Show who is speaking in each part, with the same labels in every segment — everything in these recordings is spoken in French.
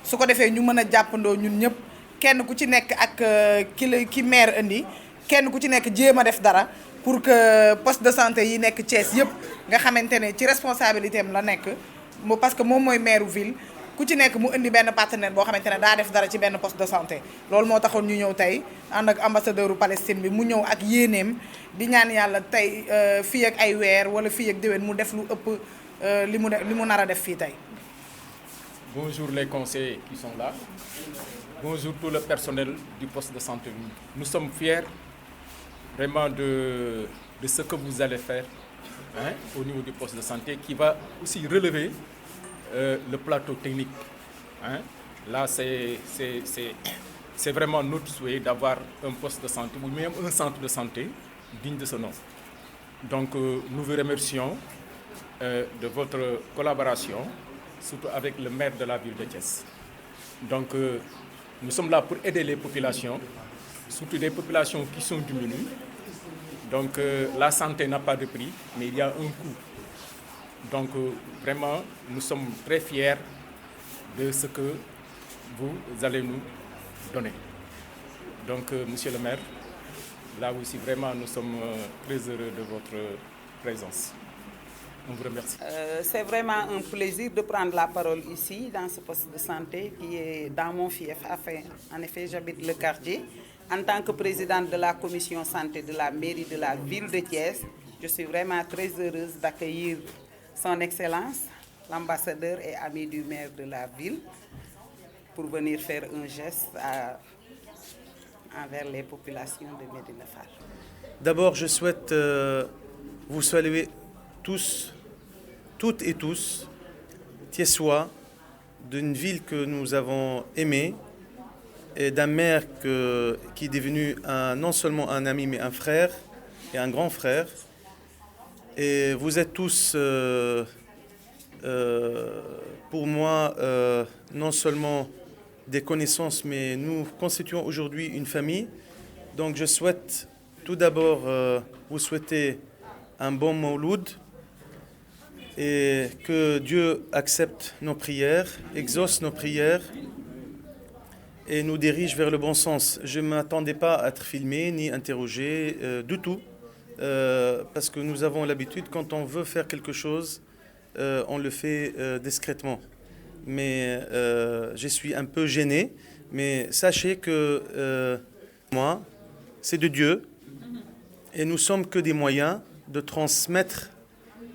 Speaker 1: su ko defee ñu mën a jàppandoo ñun ñëpp kenn ku ci nekk ak ki maire indi kenn ku ci nekk jéem a def dara pour que poste de santé yi nekk Thiès yëpp nga xamante ne ci responsabilité am la nekk parce que moom mooy maire ville ku ci nekk mu indi benn partenaire boo xamante ne daa def dara ci benn poste de santé. loolu moo taxoon ñu ñëw tey ànd ak ambassadeur u Palestine bi mu ñëw ak yéeneem di ñaan yàlla tey fii ak ay weer wala fii ak déwén mu def lu ëpp li mu nar a def fii tey.
Speaker 2: Bonjour les conseillers qui sont là. Bonjour tout le personnel du poste de santé. Nous sommes fiers vraiment de ce que vous allez faire au niveau du poste de santé qui va aussi relever le plateau technique. Là, c'est vraiment notre souhait d'avoir un poste de santé ou même un centre de santé digne de ce nom. Donc, nous vous remercions de votre collaboration, surtout avec le maire de la ville de Thiès. Donc, nous sommes là pour aider les populations, surtout des populations qui sont diminuées. Donc, la santé n'a pas de prix, mais il y a un coût. Donc, vraiment, nous sommes très fiers de ce que vous allez nous donner. Donc, monsieur le maire, là aussi, vraiment, nous sommes très heureux de votre présence. On vous remercie.
Speaker 3: C'est vraiment un plaisir de prendre la parole ici, dans ce poste de santé qui est dans mon fief. En effet, j'habite le quartier. En tant que présidente de la commission santé de la mairie de la ville de Thiès, je suis vraiment très heureuse d'accueillir son Excellence, l'ambassadeur et ami du maire de la ville, pour venir faire un geste envers les populations de Médina Fall.
Speaker 4: D'abord, je souhaite vous saluer tous, toutes et tous, Thiessois, d'une ville que nous avons aimée et d'un maire qui est devenu non seulement un ami, mais un frère et un grand frère. Et vous êtes tous, pour moi, non seulement des connaissances, mais nous constituons aujourd'hui une famille. Donc je souhaite tout d'abord vous souhaiter un bon Mawloud et que Dieu accepte nos prières, exauce nos prières et nous dirige vers le bon sens. Je ne m'attendais pas à être filmé ni interrogé du tout, parce que nous avons l'habitude, quand on veut faire quelque chose, on le fait discrètement. Mais je suis un peu gêné, mais sachez que moi, c'est de Dieu, et nous sommes que des moyens de transmettre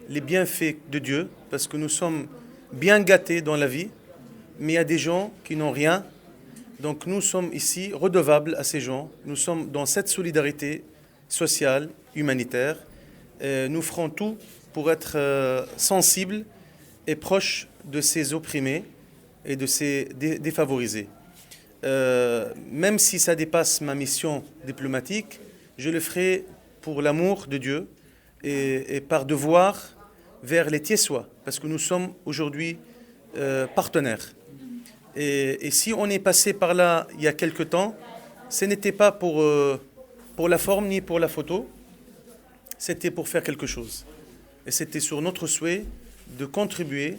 Speaker 4: les bienfaits de Dieu, parce que nous sommes bien gâtés dans la vie, mais il y a des gens qui n'ont rien. Donc nous sommes ici redevables à ces gens. Nous sommes dans cette solidarité sociale, humanitaire. Nous ferons tout pour être sensibles et proches de ces opprimés et de ces défavorisés. Même si ça dépasse ma mission diplomatique, je le ferai pour l'amour de Dieu et par devoir vers les Thiessois, parce que nous sommes aujourd'hui partenaires. Et si on est passé par là il y a quelque temps, ce n'était pas pour la forme ni pour la photo, c'était pour faire quelque chose. Et c'était sur notre souhait de contribuer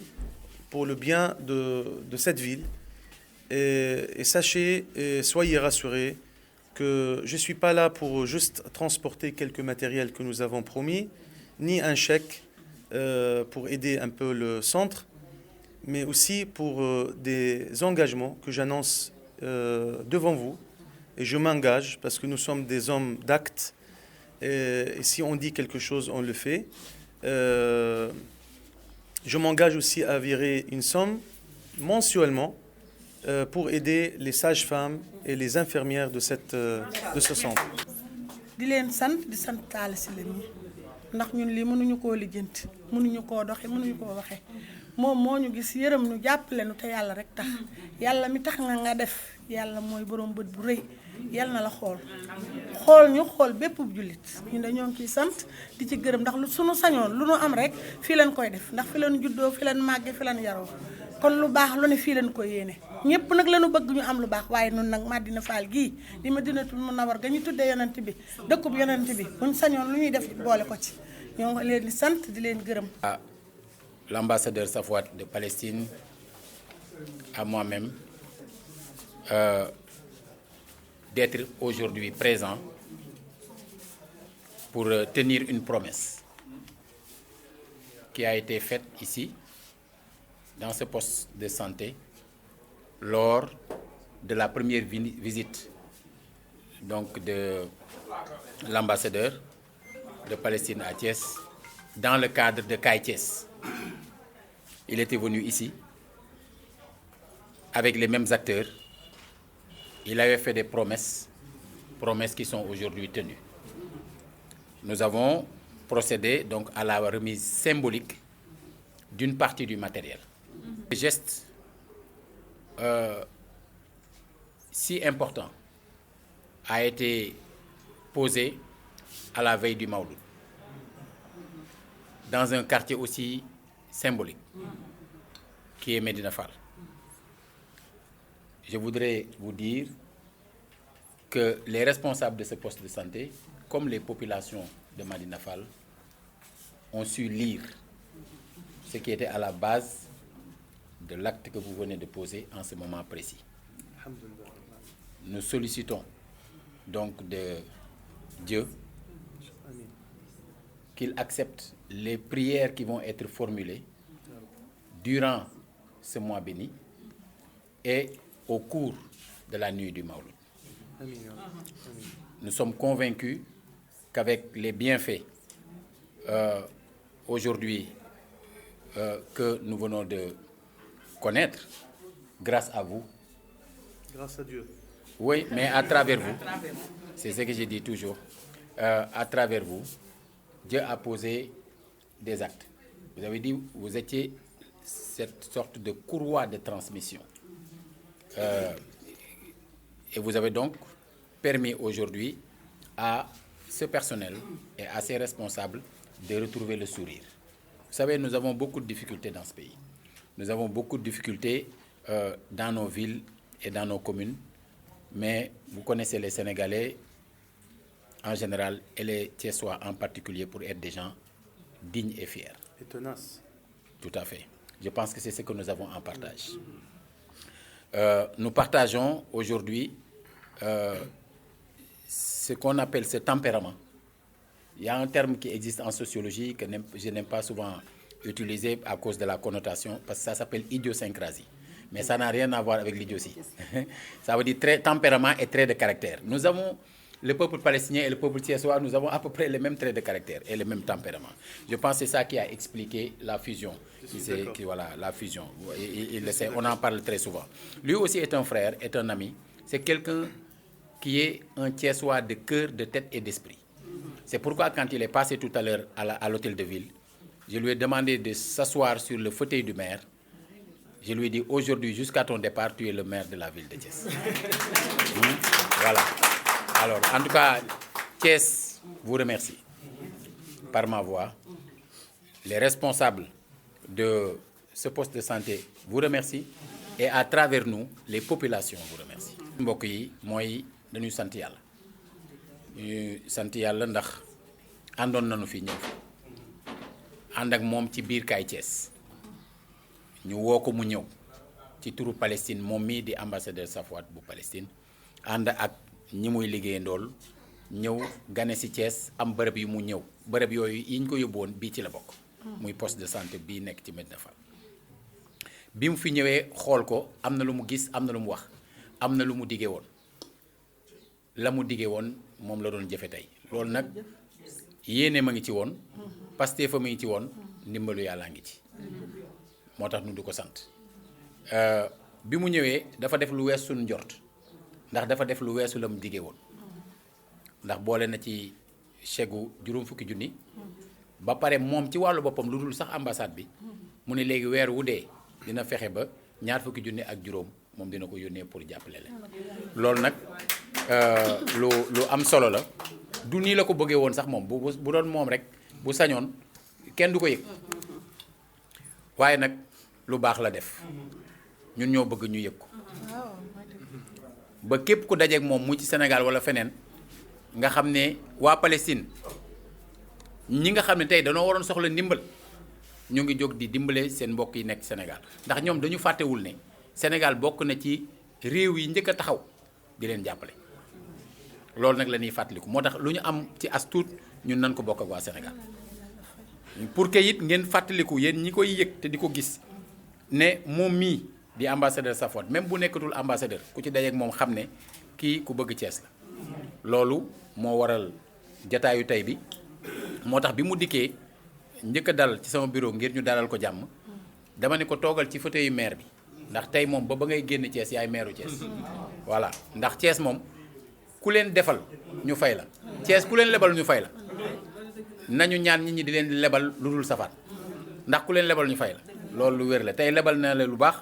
Speaker 4: pour le bien de cette ville. Et sachez, et soyez rassurés, que je ne suis pas là pour juste transporter quelques matériels que nous avons promis, ni un chèque pour aider un peu le centre, mais aussi pour des engagements que j'annonce devant vous. Et je m'engage, parce que nous sommes des hommes d'actes, et si on dit quelque chose, on le fait. Je m'engage aussi à virer une somme mensuellement pour aider les sages-femmes et les infirmières de ce centre.
Speaker 5: di leen sant di sant Talla Sylla mi ndax ñun lii mënuñu koo lijjanti mënuñu koo doxe mënuñu koo waxe moom moo ñu gis yërëm ñu jàppale nu te yàlla rek tax yàlla mi tax nga def yàlla mooy borom bët bu rëy yal na la xool ñu xool bépp jullit ñun dañoo ngi ciy sant di ci gërëm ndax lu sunu sañoon lu nu am rek fii leen koy def ndax fi leen juddoo fi leen màgge fi leen yaroo kon lu baax lu ne fii leen koy yéene ñëpp nag lañu bëgg ñu am lu baax waaye nun nag Madina Fall gii di Madinatul Munawwara ga ñu tuddee yonent bi dëkkub yonent bi buñ sañoon lu ñuy def boole ko ci ñoo ngi leen di sant di leen gërëm.
Speaker 6: À l'ambassadeur Safouat de Palestine, à moi-même, d'être aujourd'hui présent pour tenir une promesse qui a été faite ici, dans ce poste de santé, lors de la première visite donc, de l'ambassadeur de Palestine à Thiès, dans le cadre de Kaay Thiès. Il était venu ici avec les mêmes acteurs. Il avait fait des promesses qui sont aujourd'hui tenues. Nous avons procédé donc à la remise symbolique d'une partie du matériel. Le geste si important a été posé à la veille du Mawlud, dans un quartier aussi symbolique qui est Médina Fall. Je voudrais vous dire que les responsables de ce poste de santé, comme les populations de Médina Fall, ont su lire ce qui était à la base de l'acte que vous venez de poser en ce moment précis. Nous sollicitons donc de Dieu qu'il accepte les prières qui vont être formulées durant ce mois béni et au cours de la nuit du Mawlud. Nous sommes convaincus qu'avec les bienfaits aujourd'hui que nous venons de connaître, grâce à vous.
Speaker 4: Grâce à Dieu.
Speaker 6: Oui, mais à travers vous, c'est ce que je dis toujours, à travers vous, Dieu a posé des actes. Vous avez dit, vous étiez cette sorte de courroie de transmission. Et vous avez donc permis aujourd'hui à ce personnel et à ses responsables de retrouver le sourire. Vous savez, nous avons beaucoup de difficultés dans ce pays. Nous avons beaucoup de difficultés dans nos villes et dans nos communes. Mais vous connaissez les Sénégalais en général et les Thiessois en particulier pour être des gens dignes et fiers.
Speaker 4: Et tenaces.
Speaker 6: Tout à fait. Je pense que c'est ce que nous avons en partage. Nous partageons aujourd'hui ce qu'on appelle ce tempérament. Il y a un terme qui existe en sociologie que je n'aime pas souvent utiliser à cause de la connotation, parce que ça s'appelle idiosyncrasie. Mais ça n'a rien à voir avec l'idiotie. Ça veut dire tempérament et trait de caractère. Nous avons, le peuple palestinien et le peuple thiessois, nous avons à peu près les mêmes traits de caractère et le même tempérament. Je pense que c'est ça qui a expliqué la fusion. Voilà, la fusion. Il le sait, on en parle très souvent. Lui aussi est un frère, est un ami. C'est quelqu'un qui est un thiessois de cœur, de tête et d'esprit. C'est pourquoi quand il est passé tout à l'heure à l'hôtel de ville, je lui ai demandé de s'asseoir sur le fauteuil du maire. Je lui ai dit, aujourd'hui, jusqu'à ton départ, tu es le maire de la ville de Thiès. Voilà. Alors, en tout cas, Thiès vous remercie par ma voix. Les responsables de ce poste de santé vous remercient. Et à travers nous, les populations vous remercient. mbokk yi mooy dañuy sant yàlla. ñu sant yàlla ndax àndoon nañu fi ñëw ànd ak moom ci biir Kaay Thiès ñu woo ko mu ñëw ci turu Palestine moom mii di ambassadeur Safouat bu Palestine ànd ak ñi muy liggéeyandool ñëw gane si Thiès am bërëb yu mu ñëw bërëb yooyu yi ñu ko yóbbuwoon bii ci la bokk. muy poste de santé bii nekk ci Médina Fall. bi mu fi ñëwee xool ko am na lu mu gis am na lu mu wax am na lu mu diggee woon la mu diggee woon moom la doon jëfe tey loolu nag yéene ma ngi ci woon Pastef fa ma ngi ci woon ndimbalu yàllaa ngi ci moo tax nu du ko sant bi mu ñëwee dafa def lu weesu suñu njort ndax dafa def lu weesu la mu diggee woon ndax boole na ci chegu juróom fukki junni ba pare moom ci wàllu boppam lu dul sax ambassade bi mu ne léegi weer wu dee dina fexe ba ñaar fukki junni ak juróom moom dina ko yónnee pour jàppale leen loolu nag lu am solo la du nii la ko bëggee woon sax moom bu doon moom rek bu sañoon kenn du ko yëg waaye nag lu baax la def ñun ñoo bëgg ñu yëg ko ba képp ku dajeek moom mu ci Sénégal wala feneen nga xam ne waa Palestine ñi nga xam ne tey danoo waroon soxla ndimbal ñu ngi jóg di dimbale seen mbokk yi nekk Sénégal ndax ñoom dañu fàttewul ne Sénégal bokk na ci réew yi njëkk a taxaw di leen jàppale loolu nag la ñuy fàttaliku moo tax lu ñu am ci as tuut ñun nan ko bokk ak waa Sénégal pour que it ngeen fàttaliku yéen ñi koy yëg te di ko gis ne moom mii di ambassadeur Safwat même bu nekkatul ambassadeur ku ci dajeek moom xam ne kii ku bëgg Thiès la loolu moo waral jataayu tey bi moo tax bi mu dikkee njëkk a dal ci sama bureau ngir ñu dalal ko jàmm dama ne ko toogal ci fauteuil maire bi ndax tey moom ba ngay génn Thiès yaay maireu Thiès voilà ndax Thiès moom ku leen defal ñu fay la Thiès ku leen lebal ñu fay la nañu ñaan nit ñi di leen lebal lu dul safaan ndax ku leen lebal ñu fay la loolu lu wér la tey lebal na la lu baax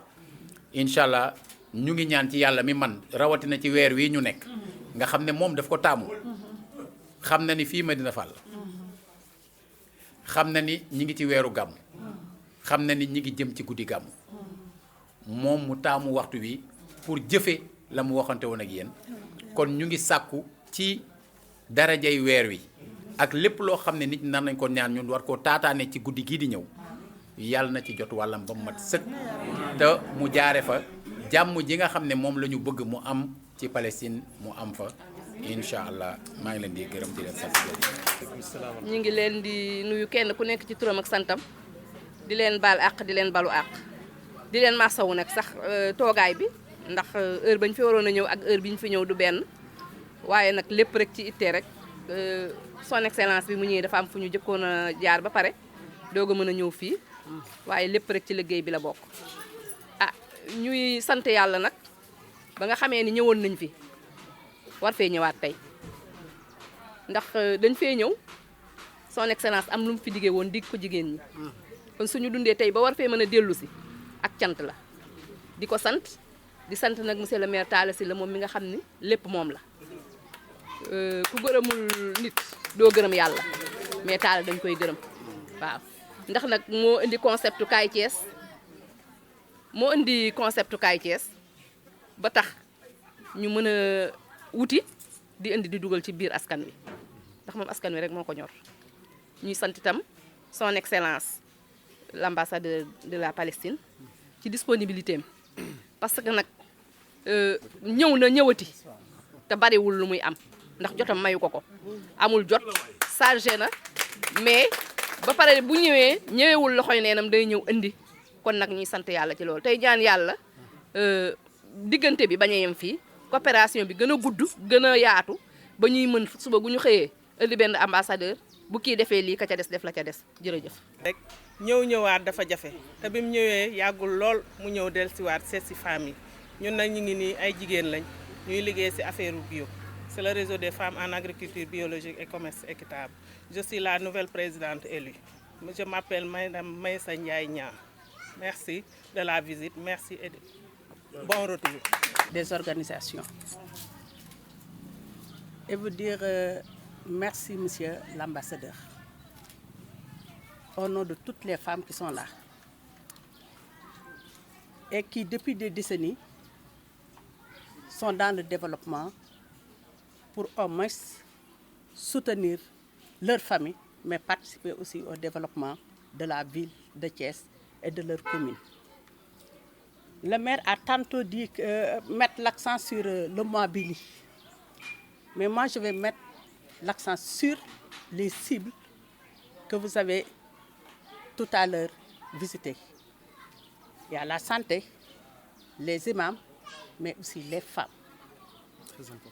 Speaker 6: incha allah ñu ngi ñaan ci yàlla mi man rawatina ci weer wi ñu nekk nga xam ne moom daf ko taamu xam na ni fii Medina Fall xam na ni ñi ngi ci weeru gàmm xam na ni ñi ngi jëm ci guddi gàmm moom mu taamu waxtu wi pour jëfe la mu waxante woon ak yéen kon ñu ngi sàkku ci darajay weer wi ak lépp loo xam ne nit ñi nar nañ ko ñaan ñun war koo taataane ci guddi gii di ñëw yàlla na ci jot wàllam ba mu mat sëkk te mu jaare fa jàmm ji nga xam ne moom la ñu bëgg mu am ci Palestine mu am fa incha allah maa ngi leen di gërëm di leen sant.
Speaker 7: ñu ngi leen di nuyu kenn ku nekk ci turam ak santam di leen baal àq di leen balu àq di leen masawu nag sax toogaay bi ndax heure bañ fi waroon a ñëw ak heure bi ñu fi ñëw du benn waaye nag lépp rek ci ittee rek son excellence bi mu ñëwee dafa am fu ñu jëkkoon a jaar ba pare doog a mën a ñëw fii waaye lépp rek ci liggéey bi la bokk. ah ñuy sant yàlla nag ba nga xamee ni ñëwoon nañ fi war fee ñëwaat tey ndax dañ fee ñëw son excellence am lu mu fi diggee woon dig ko jigéen ñi kon suñu dundee tey ba war fee mën a dellu si ak cant la di ko sant di sant nag monsieur le maire Talla Sylla moom mi nga xam ni lépp moom la ku gërëmul nit doo gërëm yàlla mais Talla dañ koy gërëm waaw ndax nag moo indi concept Kaay Thiès ba tax ñu mën a wuti di indi di dugal ci biir askan wi ndax moom askan wi rek moo ko ñor ñuy sant itam son excellence l'ambassadeur de la Palestine ci disponibilité am parce que nag ñëw na ñëwati te bariwul lu muy am ndax jotam mayu ko amul jot chargé na mais ba pare bu ñëweewul loxoy neenam day ñëw indi kon nag ñuy sant yàlla ci loolu tey ñaan yàlla diggante bi bañ a yem fii coopération bi gën a gudd gën a yaatu ba ñuy mën suba gu ñu xëyee indi benn ambassadeur bu kii defee lii ka ca des def la ca des jërëjëf.
Speaker 8: rek ñëwaat dafa jafe te bi mu ñëwee yàggul lool mu ñëw dellusiwaat seet si famille ñun nag ñu ngi nii ay jigéen lañ ñuy liggéey si affaire bio c'est le réseau des femmes en agriculture biologique et commerce équitable je suis la nouvelle présidente élue je m'appelle Madame Maïssa Ndiaye Niang merci de la visite merci et bon retour.
Speaker 9: Des organisations et vous dire merci monsieur l'ambassadeur au nom de toutes les femmes qui sont là et qui depuis des décennies sont dans le développement pour au moins soutenir leur famille mais participer aussi au développement de la ville de Thiès et de leur commune. Le maire a tantôt dit mettre l'accent sur le mois Bili. Mais moi, je vais mettre l'accent sur les cibles que vous avez tout à l'heure visitées. Il y a la santé, les imams, mais aussi les femmes. Très important.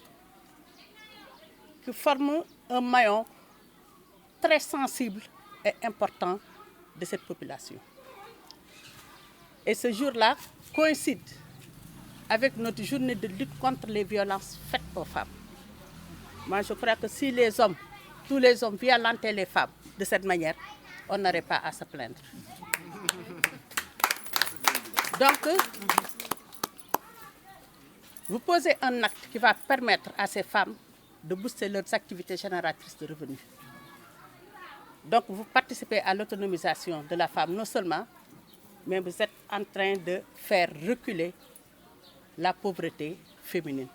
Speaker 9: Qui forment un maillon très sensible et important de cette population. Et ce jour-là coïncide avec notre journée de lutte contre les violences faites aux femmes. Moi, je crois que si les hommes, tous les hommes violentaient les femmes de cette manière, on n'aurait pas à se plaindre. Donc, vous posez un acte qui va permettre à ces femmes de booster leurs activités génératrices de revenus. Donc vous participez à l'autonomisation de la femme non seulement, mais vous êtes en train de faire reculer la pauvreté féminine.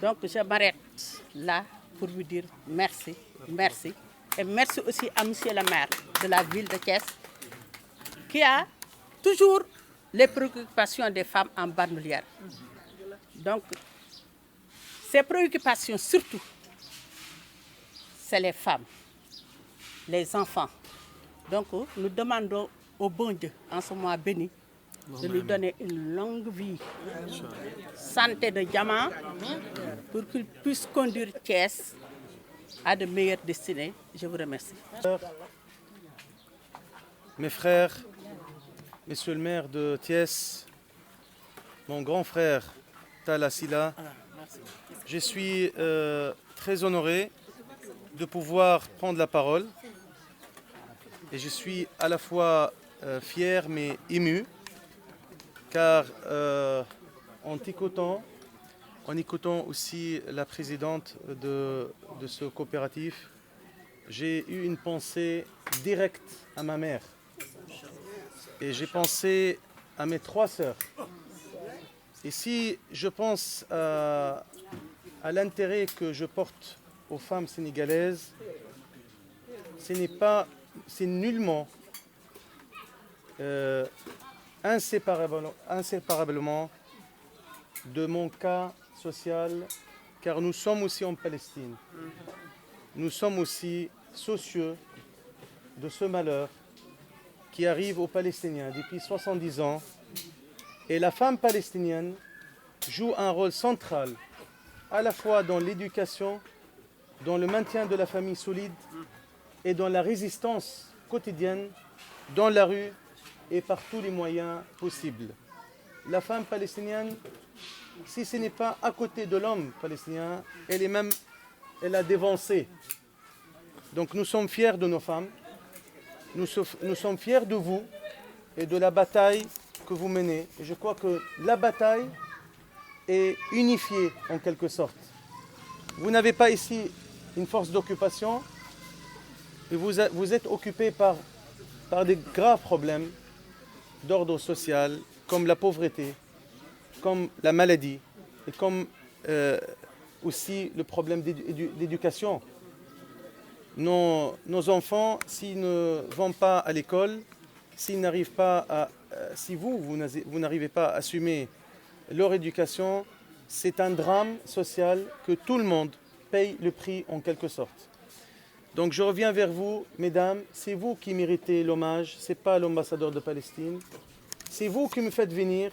Speaker 9: Donc je m'arrête là pour vous dire merci, merci. Et merci aussi à monsieur le maire de la ville de Thiès qui a toujours les préoccupations des femmes en bandoulière. Donc, ces préoccupations surtout, c'est les femmes, les enfants. Donc, nous demandons au bon Dieu, en ce mois béni, de lui donner une longue vie, santé de diamant, pour qu'il puisse conduire Thiès à de meilleures destinées. Je vous remercie.
Speaker 4: Mes frères, monsieur le maire de Thiès, mon grand frère Talla Sylla, je suis très honoré de pouvoir prendre la parole et je suis à la fois fier mais ému car en écoutant aussi la présidente de ce coopératif, j'ai eu une pensée directe à ma mère. Et j'ai pensé à mes 3 sœurs. Et si je pense à l'intérêt que je porte aux femmes sénégalaises, c'est nullement inséparablement de mon cas social, car nous sommes aussi en Palestine. Nous sommes aussi soucieux de ce malheur qui arrive aux Palestiniens depuis 70 ans. Et la femme palestinienne joue un rôle central, à la fois dans l'éducation, dans le maintien de la famille solide et dans la résistance quotidienne, dans la rue et par tous les moyens possibles. La femme palestinienne, si ce n'est pas à côté de l'homme palestinien, elle a dévancé. Donc nous sommes fiers de nos femmes. Nous sommes fiers de vous et de la bataille que vous menez. Et je crois que la bataille est unifiée en quelque sorte. Vous n'avez pas ici une force d'occupation et vous êtes occupés par des graves problèmes d'ordre social, comme la pauvreté, comme la maladie et comme aussi le problème d'éducation. Nos enfants, s'ils ne vont pas à l'école, si vous n'arrivez pas à assumer leur éducation, c'est un drame social que tout le monde paye le prix en quelque sorte. Donc je reviens vers vous, mesdames, c'est vous qui méritez l'hommage, ce n'est pas l'ambassadeur de Palestine. C'est vous qui me faites venir,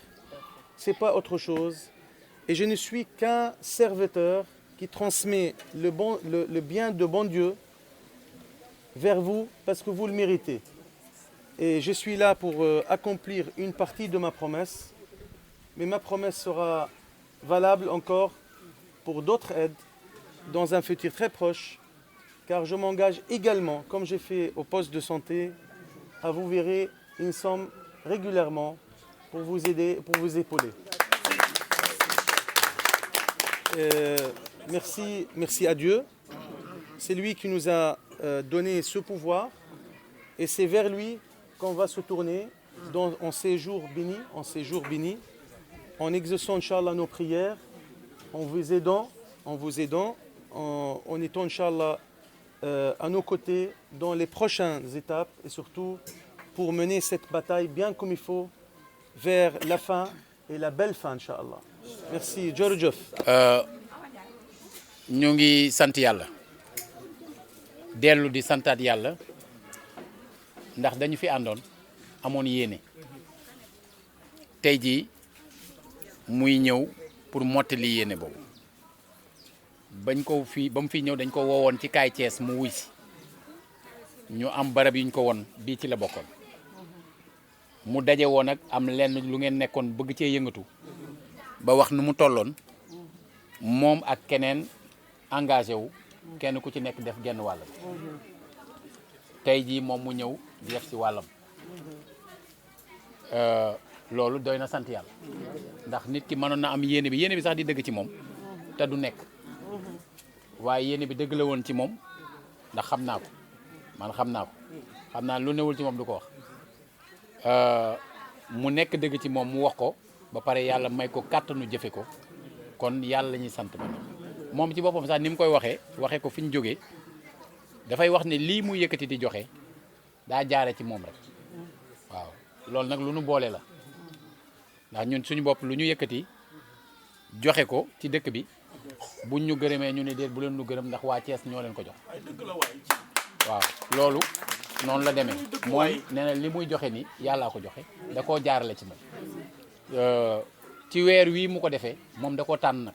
Speaker 4: ce n'est pas autre chose. Et je ne suis qu'un serviteur qui transmet le bien de bon Dieu vers vous parce que vous le méritez. Et je suis là pour accomplir une partie de ma promesse, mais ma promesse sera valable encore pour d'autres aides dans un futur très proche, car je m'engage également, comme j'ai fait au poste de santé, à vous verrer une somme régulièrement pour vous aider, pour vous épauler. Merci à Dieu. C'est lui qui nous a donné ce pouvoir et c'est vers lui qu'on va se tourner en ces jours bénis, en exaucant, Inch'Allah, nos prières, en vous aidant, en étant, Inch'Allah, à nos côtés dans les prochaines étapes et surtout pour mener cette bataille bien comme il faut vers la fin et la belle fin, Inch'Allah. Merci. Jërëjëf.
Speaker 6: ñu ngi sant yàlla dellu di santaat yàlla ndax dañu fi àndoon amoon yéene tey jii muy ñëw pour mottali yéene boobu ba mu fi ñëw dañ ko woowoon ci kaay Thiès mu wuy si ñu am barab yi ñu ko won bii ci la bokkoon mu daje woon ak am lenn lu ngeen nekkoon bëgg cee yëngatu ba wax nu mu tolloon moom ak keneen engagé wu kenn ku ci nekk def genn wàllam tey jii moom mu ñëw di def ci wàllam loolu doy na sant yàlla ndax nit ki mënoon na am yéene bi sax di dëgg ci moom te du nekk waaye yéene bi dëgg la woon ci moom ndax xam naa lu newul ci moom du ko wax mu nekk dëgg ci moom mu wax ko ba pare yàlla may ko kàttanu jëfe ko kon yàlla la ñuy sant ba moom ci boppam sax ni mu koy waxee ko fi ñu jógee dafay wax ne lii muy yëkkati di joxe daa jaare ci moom rek waaw loolu nag lu nu boole la ndax ñun suñu bopp lu ñu yëkkati joxe ko ci dëkk bi buñ ñu gërëmee ñu ne déet bu leen nu gërëm ndax waa Thiès ñoo leen ko jox waaw loolu noonu la demee mooy nee na li muy joxe ni yàllaa ko joxe da koo jaarale ci moom ci weer wii mu ko defee moom da koo tànn nag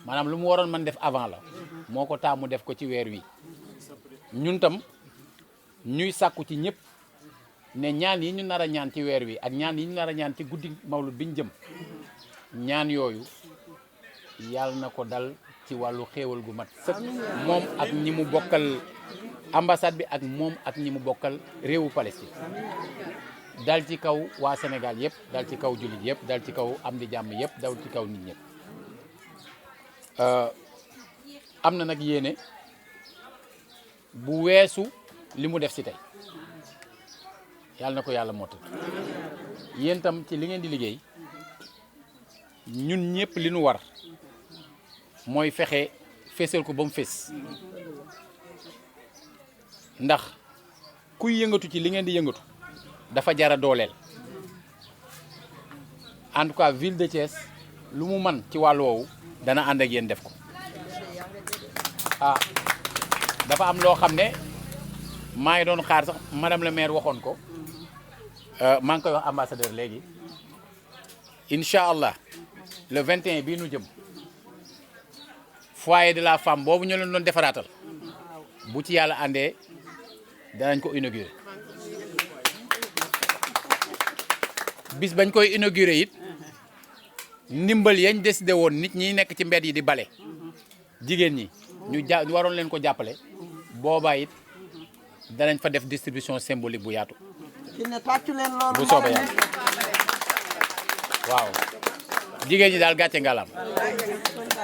Speaker 6: maanaam lu mu waroon man def avant la moo ko taamu def ko ci weer wi ñun tam ñuy sàkku ci ñëpp ne ñaan yi ñu nar a ñaan ci weer wi ak ñaan yi ñu nar a ñaan ci guddi mawlud bi ñu jëm ñaan yooyu yàlla na ko dal ci wàllu xéewal gu mat sëkk moom ak ñi mu bokkal ambassade bi ak moom ak ñi mu bokkal réewu Palestine dal ci kaw waa Sénégal yëpp dal ci kaw jullit yëpp dal ci kaw am di jàmm yëpp dal ci kaw nit ñëpp am na nag yéene bu weesu li mu def si tey yàlla na ko yàlla motal yéen tam ci li ngeen di liggéey ñun ñëpp li nu war mooy fexe fesal ko ba mu fés ndax kuy yëngatu ci li ngeen di yëngatu dafa jara dooleel en tout cas ville de Thiès lu mu man ci wàllu woowu dana ànd ak yéen def ko dafa am loo xam ne maa ngi doon xaar sax madame le maire waxoon ko maa ngi koy wax ambassadeur léegi incha allah le 21 bii nu jëm foyer de la femme boobu ñu leen doon defaraatal bu ci yàlla àndee danañ ko inaugurer bis bañ koy inaugurer it ndimbal yañ décidé woon nit ñi nekk ci mbedd yi di bale jigéen ñi ñu waroon leen ko jàppale boobaa it danañ fa def distribution symbolique bu yaatu bu soobee yàlla waaw jigéen ñi daal gàcce ngalaam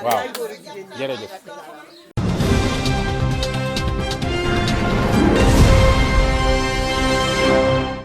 Speaker 6: waaw jërëjëf